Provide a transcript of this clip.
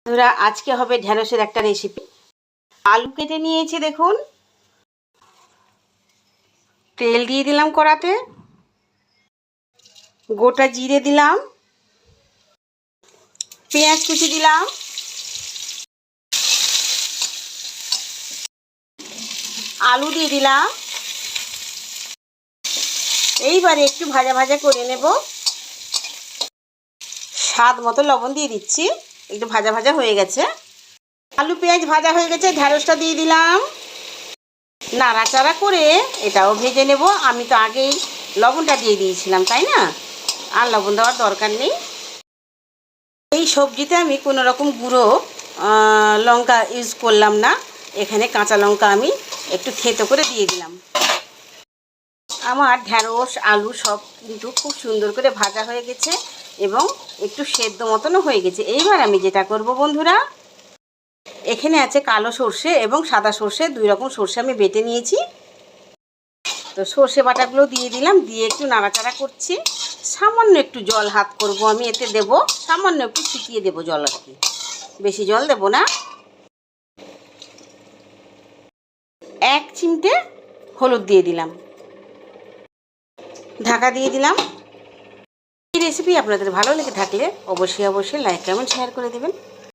বন্ধুরা, আজকে হবে ঢ্যাঁড়সের একটা রেসিপি। আলু কেটে নিয়েছি, দেখুন। তেল দিয়ে দিলাম কড়াতে, গোটা জিরে দিলাম, পেঁয়াজ কুচি দিলাম, আলু দিয়ে দিলাম। এইবারে একটু ভাজা ভাজা করে নেব। স্বাদ মতো লবণ দিয়ে দিচ্ছি। একটু ভাজা ভাজা হয়ে গেছে, আলু পেঁয়াজ ভাজা হয়ে গেছে। ঢ্যাঁড়সটা দিয়ে দিলাম, নাড়াচাড়া করে এটাও ভেজে নেব। আমি তো আগেই লবণটা দিয়ে দিয়েছিলাম, তাই না? আর লবণ দেওয়ার দরকার নেই। এই সবজিতে আমি কোনো রকম গুঁড়ো লঙ্কা ইউজ করলাম না। এখানে কাঁচা লঙ্কা আমি একটু থেতো করে দিয়ে দিলাম। আমার ঢ্যাঁড়স আলু সব কিন্তু খুব সুন্দর করে ভাজা হয়ে গেছে এবং একটু সেদ্ধ মতনও হয়ে গেছে। এইবার আমি যেটা করব বন্ধুরা, এখানে আছে কালো সর্ষে এবং সাদা সর্ষে, দুই রকম সর্ষে আমি বেটে নিয়েছি। তো সর্ষে বাটাগুলো দিয়ে দিলাম, দিয়ে একটু নাড়াচাড়া করছি। সামান্য একটু জল হাত করব আমি এতে দেব, সামান্য একটু ছিটিয়ে দেবো জল, আর কি, বেশি জল দেব না। 1 চিমটে হলুদ দিয়ে দিলাম, ঢাকা দিয়ে দিলাম। এই রেসিপি আপনাদের ভালো লেগে থাকলে অবশ্যই লাইক কমেন্ট শেয়ার করে দেবেন।